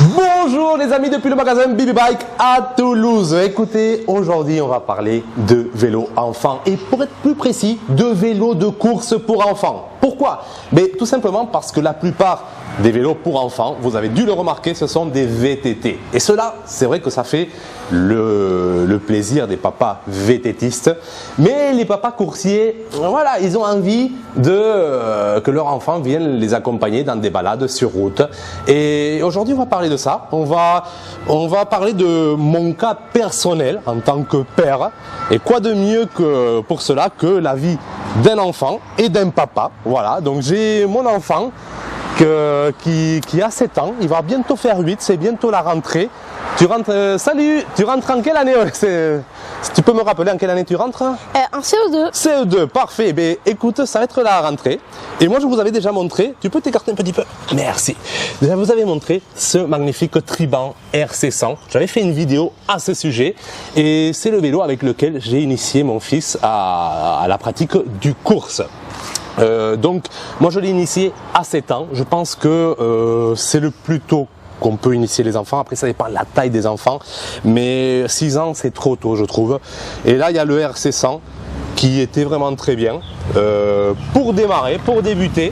Bonjour les amis depuis le magasin Bibi Bike à Toulouse. Écoutez, aujourd'hui on va parler de vélo enfant et pour être plus précis, de vélo de course pour enfants. Pourquoi? Tout simplement parce que la plupart des vélos pour enfants, vous avez dû le remarquer, ce sont des VTT. Et cela, c'est vrai que ça fait le plaisir des papas VTTistes. Mais les papas coursiers, voilà, ils ont envie que leur enfant vienne les accompagner dans des balades sur route. Et aujourd'hui, on va parler de ça. On va parler de mon cas personnel en tant que père. Et quoi de mieux que pour cela que la vie d'un enfant et d'un papa. Voilà, donc j'ai mon enfant qui a 7 ans, il va bientôt faire 8, c'est bientôt la rentrée. Tu rentres, salut, tu rentres en quelle année? Tu peux me rappeler en quelle année tu rentres? En CE2. CE2, parfait. Écoute, ça va être la rentrée. Et moi, je vous avais déjà montré, tu peux t'écarter un petit peu? Merci. Déjà, vous avez montré ce magnifique Triban RC100. J'avais fait une vidéo à ce sujet. Et c'est le vélo avec lequel j'ai initié mon fils à la pratique du course. Donc, moi, je l'ai initié à 7 ans. Je pense que c'est le plus tôt qu'on peut initier les enfants. Après, ça dépend de la taille des enfants. Mais 6 ans, c'est trop tôt, je trouve. Et là, il y a le RC100 qui était vraiment très bien pour démarrer, pour débuter.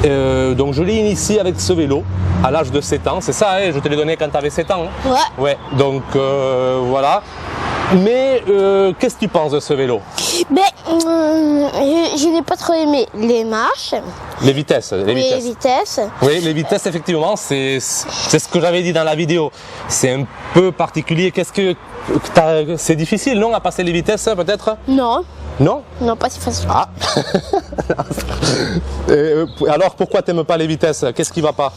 Donc, je l'ai initié avec ce vélo à l'âge de 7 ans. C'est ça, hein, je te l'ai donné quand tu avais 7 ans. Hein? Ouais. Donc, voilà. Mais qu'est-ce que tu penses de ce vélo? Je n'ai pas trop aimé les marches. Les vitesses. Oui, les vitesses, effectivement, c'est ce que j'avais dit dans la vidéo. C'est un peu particulier. C'est difficile, non, à passer les vitesses, peut-être? Non. Non? Non, pas si facile. Ah. Alors, pourquoi tu n'aimes pas les vitesses? Qu'est-ce qui va pas?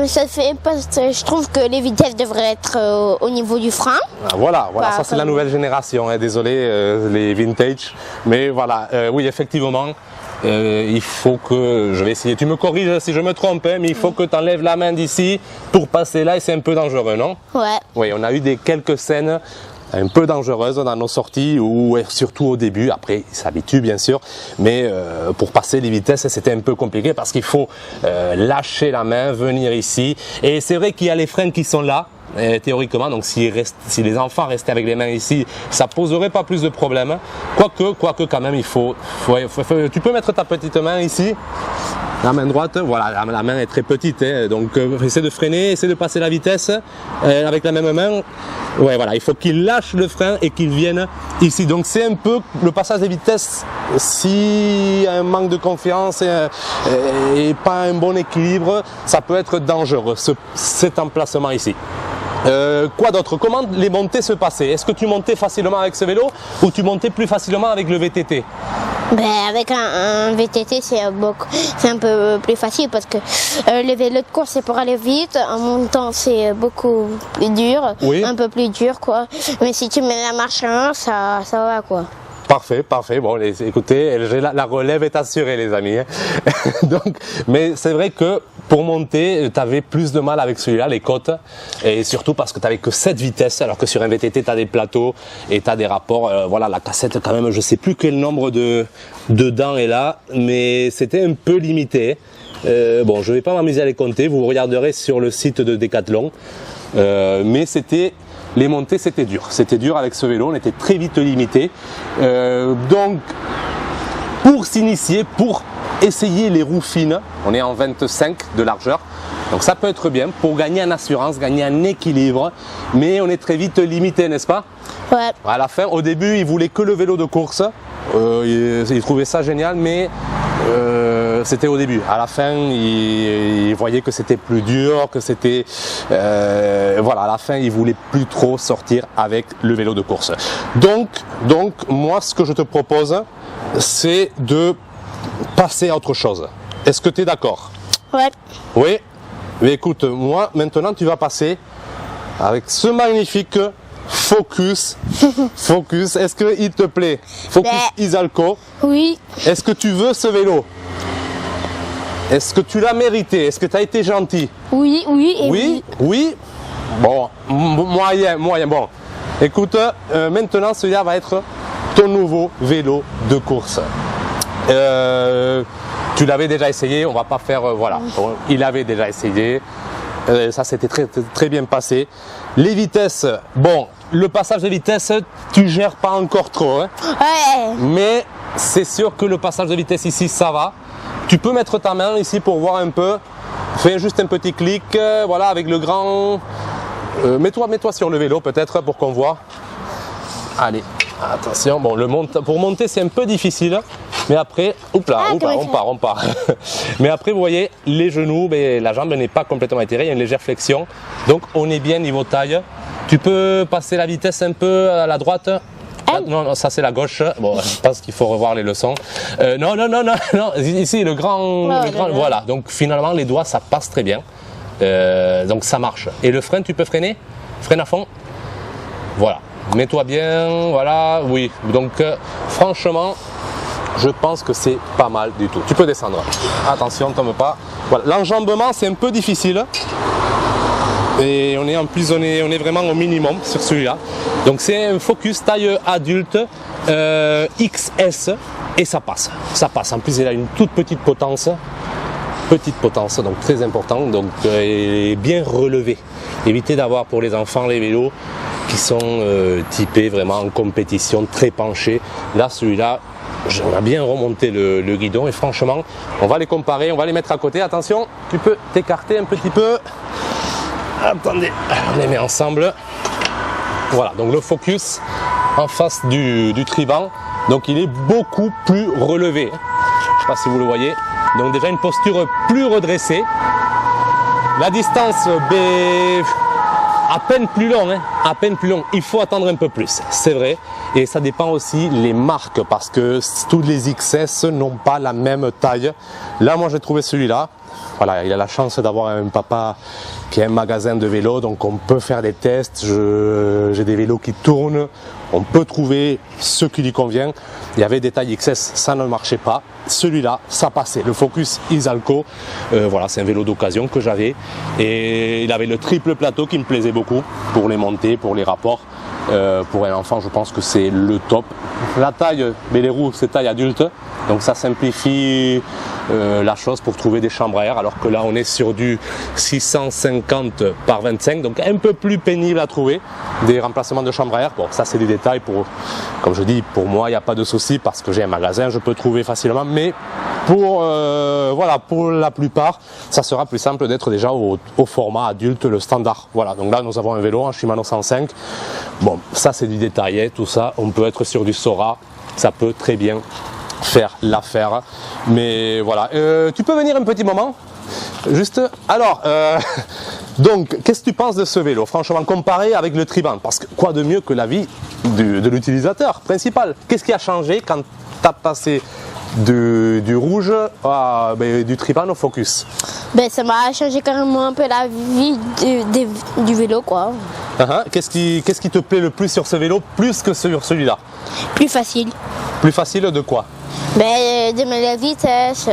Ça fait parce que je trouve que les vitesses devraient être au niveau du frein. Ah, voilà, ça c'est la nouvelle génération, hein, désolé, les vintage. Mais voilà, oui, effectivement, il faut que, je vais essayer, tu me corriges si je me trompe, hein, mais il faut que tu enlèves la main d'ici pour passer là et c'est un peu dangereux, non? Ouais. Oui, on a eu quelques scènes un peu dangereuses dans nos sorties, ou surtout au début, après ils s'habituent bien sûr, mais pour passer les vitesses c'était un peu compliqué parce qu'il faut lâcher la main, venir ici, et c'est vrai qu'il y a les freins qui sont là, théoriquement, donc si les enfants restaient avec les mains ici, ça poserait pas plus de problèmes, quoique quand même tu peux mettre ta petite main ici, la main droite, voilà, la main est très petite, hein, donc essaie de freiner, essaie de passer la vitesse avec la même main. Ouais, voilà, il faut qu'il lâche le frein et qu'il vienne ici. Donc c'est un peu le passage des vitesses, s'il y a un manque de confiance et pas un bon équilibre, ça peut être dangereux, cet emplacement ici. Quoi d'autre? Comment les montées se passaient? Est-ce que tu montais facilement avec ce vélo ou tu montais plus facilement avec le VTT? Avec un VTT, c'est un peu plus facile parce que le vélo de course, c'est pour aller vite. En montant, c'est beaucoup plus dur, oui. Un peu plus dur, quoi. Mais si tu mets la marche 1, ça va, quoi. Parfait. Bon, écoutez, la relève est assurée, les amis. Hein. Donc, mais c'est vrai que pour monter, tu avais plus de mal avec celui-là, les côtes, et surtout parce que tu n'avais que 7 vitesses, alors que sur un VTT, tu as des plateaux et tu as des rapports. Voilà, la cassette, quand même, je ne sais plus quel nombre de dents est là, mais c'était un peu limité. Bon, je ne vais pas m'amuser à les compter, vous regarderez sur le site de Decathlon, mais les montées, c'était dur avec ce vélo, on était très vite limité. Donc, pour s'initier, pour essayer les roues fines, on est en 25 de largeur, donc ça peut être bien pour gagner en assurance, gagner en équilibre, mais on est très vite limité, n'est-ce pas? Ouais. À la fin, au début, ils voulaient que le vélo de course, ils trouvaient ça génial, mais c'était au début. À la fin, ils voyaient que c'était plus dur, que c'était... voilà, à la fin, ils voulaient plus trop sortir avec le vélo de course. Donc moi, ce que je te propose, c'est de passer à autre chose. Est-ce que tu es d'accord? Ouais. Oui. Mais écoute, moi, maintenant, tu vas passer avec ce magnifique Focus. Focus, est-ce qu'il te plaît? Focus Isalco. Oui. Est-ce que tu veux ce vélo? Est-ce que tu l'as mérité? Est-ce que tu as été gentil? Oui. Oui. Bon, moyen. Bon, écoute, maintenant, celui-là va être ton nouveau vélo de course. Tu l'avais déjà essayé, on va pas faire, voilà, il avait déjà essayé. Ça s'était très bien passé. Les vitesses, bon, le passage de vitesse, tu gères pas encore trop. Hein. Ouais. Mais c'est sûr que le passage de vitesse ici, ça va. Tu peux mettre ta main ici pour voir un peu. Fais juste un petit clic, voilà, avec le grand... mets-toi sur le vélo peut-être pour qu'on voit. Allez, attention. Bon, pour monter, c'est un peu difficile. Mais après, on part. Mais après, vous voyez, les genoux, la jambe n'est pas complètement étirée, il y a une légère flexion. Donc, on est bien niveau taille. Tu peux passer la vitesse un peu à la droite. Non, ça c'est la gauche. Bon, je pense qu'il faut revoir les leçons. Non. Ici, le grand, voilà. Donc, finalement, les doigts, ça passe très bien. Donc, ça marche. Et le frein, tu peux freiner? Freine à fond. Voilà. Mets-toi bien. Voilà. Oui. Donc, franchement, je pense que c'est pas mal du tout. Tu peux descendre. Attention, ne tombe pas. Voilà. L'enjambement, c'est un peu difficile. Et on est vraiment au minimum sur celui-là. Donc c'est un Focus taille adulte XS et ça passe. Ça passe. En plus, il a une toute petite potence. Donc très important. Donc bien relevé. Évitez d'avoir pour les enfants les vélos qui sont typés vraiment en compétition, très penchés. Là, celui-là, j'aimerais bien remonter le guidon et franchement, on va les comparer, on va les mettre à côté. Attention, tu peux t'écarter un petit peu. Attendez, on les met ensemble. Voilà, donc le Focus en face du Triban. Donc il est beaucoup plus relevé. Je ne sais pas si vous le voyez. Donc déjà une posture plus redressée. La distance, à peine plus long, hein, à peine plus long. Il faut attendre un peu plus, c'est vrai. Et ça dépend aussi les marques parce que tous les XS n'ont pas la même taille. Là, moi, j'ai trouvé celui-là. Voilà, il a la chance d'avoir un papa qui a un magasin de vélos, donc on peut faire des tests. J'ai des vélos qui tournent. On peut trouver ce qui lui convient. Il y avait des tailles XS, ça ne marchait pas. Celui-là, ça passait. Le Focus Isalco, voilà, c'est un vélo d'occasion que j'avais. Et il avait le triple plateau qui me plaisait beaucoup pour les montées, pour les rapports. Pour un enfant, je pense que c'est le top. La taille, mais les roues, c'est taille adulte. Donc ça simplifie la chose pour trouver des chambres à air. Alors que là, on est sur du 650 par 25. Donc un peu plus pénible à trouver. Des remplacements de chambres à air. Bon, ça c'est des détails. Comme je dis, pour moi, il n'y a pas de souci parce que j'ai un magasin, je peux trouver facilement. Mais voilà, pour la plupart, ça sera plus simple d'être déjà au format adulte, le standard. Voilà, donc là, nous avons un vélo en Shimano 105. Bon, ça c'est du détail, hein, tout ça. On peut être sur du Sora, ça peut très bien faire l'affaire. Mais voilà, tu peux venir un petit moment. Juste, alors, donc, qu'est-ce que tu penses de ce vélo, franchement, comparé avec le Triban? Parce que quoi de mieux que la vie de l'utilisateur principal? Qu'est-ce qui a changé quand tu as passé du rouge du Triban au Focus? Ça m'a changé carrément un peu la vie du vélo, quoi. Qu'est-ce qui te plaît le plus sur ce vélo, plus que sur celui-là? Plus facile. Plus facile de quoi? De mettre la vitesse,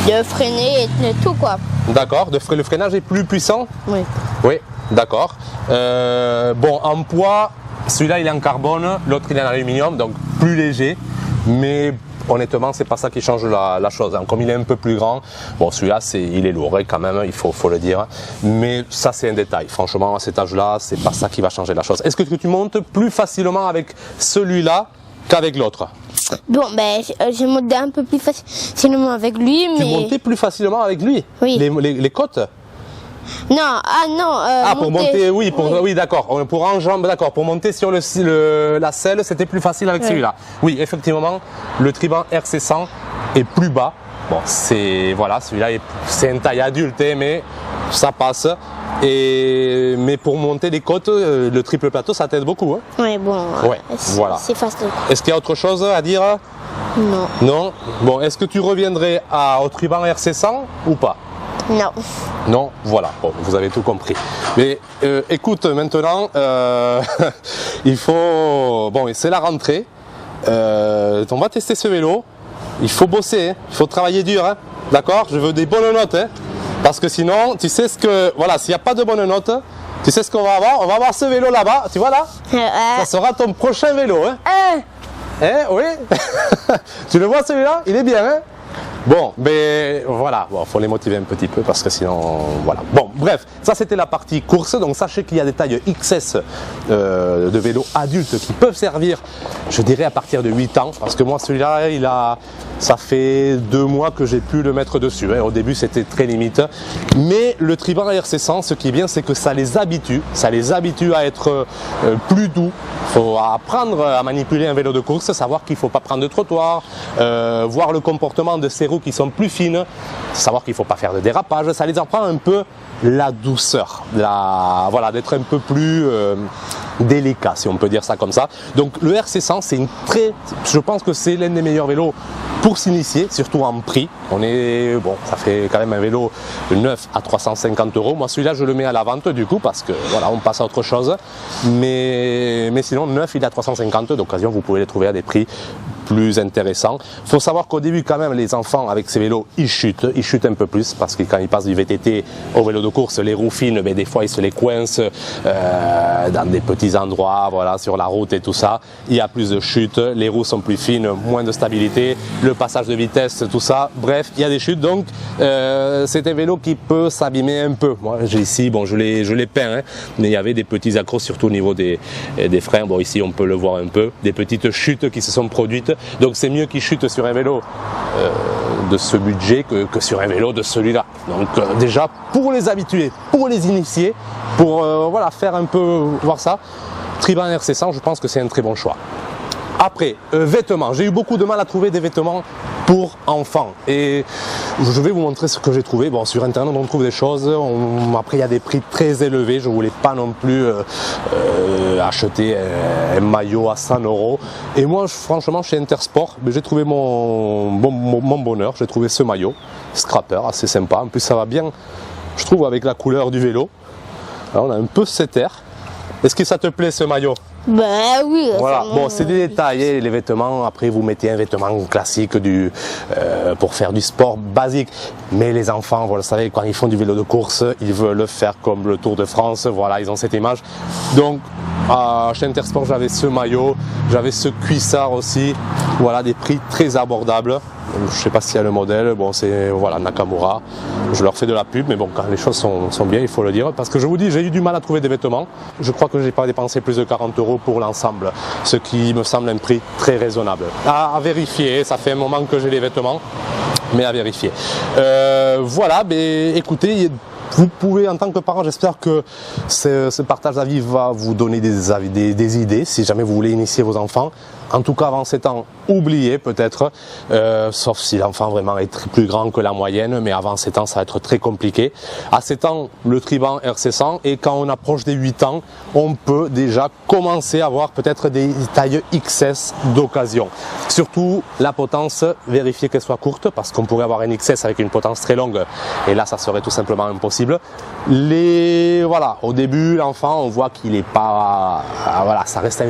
de freiner et tout, quoi. D'accord, le freinage est plus puissant? Oui. Oui, d'accord. Bon, en poids, celui-là il est en carbone, l'autre il est en aluminium, donc plus léger, mais honnêtement c'est pas ça qui change la chose, hein. Comme il est un peu plus grand, bon celui-là il est lourd, hein, quand même, il faut le dire, mais ça c'est un détail, franchement à cet âge-là c'est pas ça qui va changer la chose. Est-ce que tu montes plus facilement avec celui-là qu'avec l'autre? Bon, j'ai monté un peu plus facilement avec lui, mais... Tu montais plus facilement avec lui? Oui. Les côtes? Non, pour monter, oui, d'accord. Pour enjamber, d'accord. Pour monter sur la selle, c'était plus facile avec celui-là. Oui, effectivement, le Triban RC100 est plus bas. Bon, voilà, celui-là, c'est une taille adulte, mais ça passe. Mais pour monter les côtes, le triple plateau, ça t'aide beaucoup. Hein. Oui, bon, ouais, voilà. C'est facile. Est-ce qu'il y a autre chose à dire? Non. Non? Bon, est-ce que tu reviendrais au Triban RC100 ou pas? Non. Non, voilà, bon, vous avez tout compris. Mais écoute, maintenant, il faut... Bon, c'est la rentrée. On va tester ce vélo. Il faut bosser, hein. Il faut travailler dur, hein. D'accord? Je veux des bonnes notes, hein. Parce que sinon, tu sais ce que... Voilà, s'il n'y a pas de bonnes notes, tu sais ce qu'on va avoir? On va avoir ce vélo là-bas, tu vois là? Ça sera ton prochain vélo, hein. Oui. Tu le vois celui-là? Il est bien, hein. Bon, mais voilà, bon, faut les motiver un petit peu parce que sinon, voilà. Bon, bref, ça c'était la partie course. Donc sachez qu'il y a des tailles XS de vélos adultes qui peuvent servir, je dirais à partir de 8 ans, parce que moi celui-là, ça fait 2 mois que j'ai pu le mettre dessus. Hein. Au début, c'était très limite, mais le Triban RC100, ce qui est bien, c'est que ça les habitue à être plus doux. Il faut apprendre à manipuler un vélo de course, savoir qu'il ne faut pas prendre de trottoir, voir le comportement de ces roues qui sont plus fines, savoir qu'il ne faut pas faire de dérapage. Ça les apprend un peu la douceur, voilà, d'être un peu plus délicat, si on peut dire ça comme ça. Donc le RC100, je pense que c'est l'un des meilleurs vélos pour s'initier, surtout en prix. Ça fait quand même un vélo neuf à 350 €. Moi celui-là je le mets à la vente du coup parce que voilà, on passe à autre chose. Mais sinon neuf il est à 350, d'occasion vous pouvez les trouver à des prix plus intéressant. Il faut savoir qu'au début quand même les enfants avec ces vélos ils chutent un peu plus parce que quand ils passent du VTT au vélo de course, les roues fines, des fois ils se les coincent dans des petits endroits, voilà, sur la route et tout ça. Il y a plus de chutes, les roues sont plus fines, moins de stabilité, le passage de vitesse, tout ça. Bref, il y a des chutes, donc c'est un vélo qui peut s'abîmer un peu. Moi j'ai ici, bon je l'ai peint, hein, mais il y avait des petits accros surtout au niveau des freins. Bon ici on peut le voir un peu, des petites chutes qui se sont produites. Donc c'est mieux qu'ils chutent sur un vélo de ce budget que sur un vélo de celui-là. Donc déjà pour les habituer, pour les initier, pour voilà, faire un peu voir ça, Triban RC100, je pense que c'est un très bon choix. Après, vêtements, j'ai eu beaucoup de mal à trouver des vêtements pour enfants et je vais vous montrer ce que j'ai trouvé. Bon, sur internet on trouve des choses, après il y a des prix très élevés, je ne voulais pas non plus acheter un maillot à 100 € et moi franchement chez Intersport, j'ai trouvé mon bonheur, j'ai trouvé ce maillot, Scrapper, assez sympa, en plus ça va bien, je trouve, avec la couleur du vélo. Alors, on a un peu cet air. Est-ce que ça te plaît ce maillot? Ben oui. Voilà, bon c'est des détails, les vêtements, après vous mettez un vêtement classique pour faire du sport basique, mais les enfants, vous le savez, quand ils font du vélo de course, ils veulent le faire comme le Tour de France, voilà, ils ont cette image. Donc chez Intersport j'avais ce maillot, j'avais ce cuissard aussi, voilà, des prix très abordables. Je ne sais pas s'il y a le modèle, bon c'est voilà, Nakamura, je leur fais de la pub, mais bon quand les choses sont bien il faut le dire, parce que je vous dis j'ai eu du mal à trouver des vêtements, je crois que je n'ai pas dépensé plus de 40 € pour l'ensemble, ce qui me semble un prix très raisonnable. À vérifier, ça fait un moment que j'ai les vêtements, mais à vérifier. Voilà, mais écoutez, vous pouvez, en tant que parent, j'espère que ce partage d'avis va vous donner des idées si jamais vous voulez initier vos enfants. En tout cas, avant 7 ans, oubliez peut-être, sauf si l'enfant vraiment est plus grand que la moyenne, mais avant 7 ans, ça va être très compliqué. À 7 ans, le Triban RC100, et quand on approche des 8 ans, on peut déjà commencer à avoir peut-être des tailles XS d'occasion. Surtout, la potence, vérifiez qu'elle soit courte, parce qu'on pourrait avoir un XS avec une potence très longue, et là, ça serait tout simplement impossible. Voilà, au début, l'enfant, on voit qu'il n'est pas, voilà,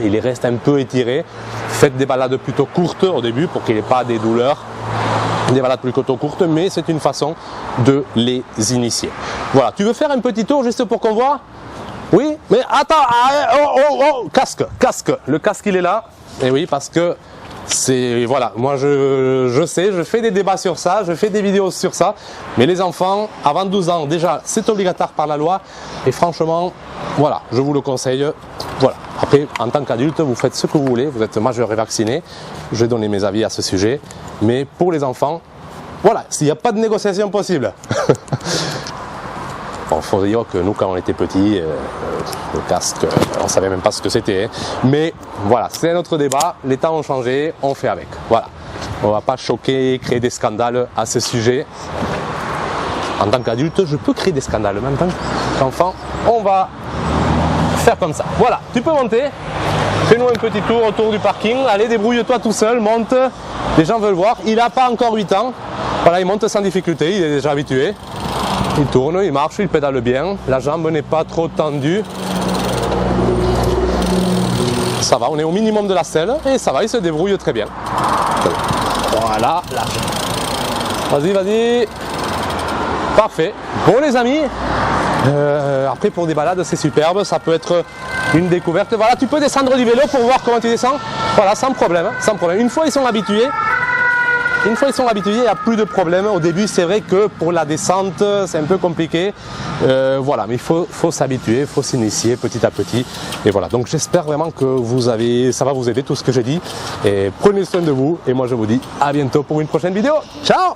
il reste un peu étiré. Faites des balades plutôt courtes au début pour qu'il n'ait pas des douleurs, des balades plutôt courtes, mais c'est une façon de les initier. Voilà, tu veux faire un petit tour juste pour qu'on voit? Oui, mais attends, casque, le casque il est là, et oui, parce que c'est, voilà, moi je sais, je fais des débats sur ça, je fais des vidéos sur ça, mais les enfants, avant 12 ans, déjà, c'est obligatoire par la loi, et franchement, voilà, je vous le conseille, voilà. Après, en tant qu'adulte, vous faites ce que vous voulez, vous êtes majeur et vacciné, je vais donner mes avis à ce sujet, mais pour les enfants, voilà, s'il n'y a pas de négociation possible. Bon, faut dire que nous, quand on était petits, le casque, on ne savait même pas ce que c'était. Hein. Mais voilà, c'est un autre débat. Les temps ont changé, on fait avec. Voilà. On ne va pas choquer, créer des scandales à ce sujet. En tant qu'adulte, je peux créer des scandales. Mais en tant qu'enfant, on va faire comme ça. Voilà, tu peux monter. Fais-nous un petit tour autour du parking. Allez, débrouille-toi tout seul, monte. Les gens veulent voir. Il n'a pas encore 8 ans. Voilà, il monte sans difficulté, il est déjà habitué. Il tourne, il marche, il pédale bien, la jambe n'est pas trop tendue. Ça va, on est au minimum de la selle et ça va, il se débrouille très bien. Voilà, là. Vas-y. Parfait. Bon les amis, après pour des balades c'est superbe, ça peut être une découverte. Voilà, tu peux descendre du vélo pour voir comment tu descends. Voilà, sans problème, sans problème. Une fois ils sont habitués, Une fois ils sont habitués, il n'y a plus de problème. Au début, c'est vrai que pour la descente, c'est un peu compliqué. Voilà, mais il faut s'habituer, il faut s'initier petit à petit. Et voilà, donc j'espère vraiment que ça va vous aider tout ce que j'ai dit. Et prenez soin de vous. Et moi, je vous dis à bientôt pour une prochaine vidéo. Ciao!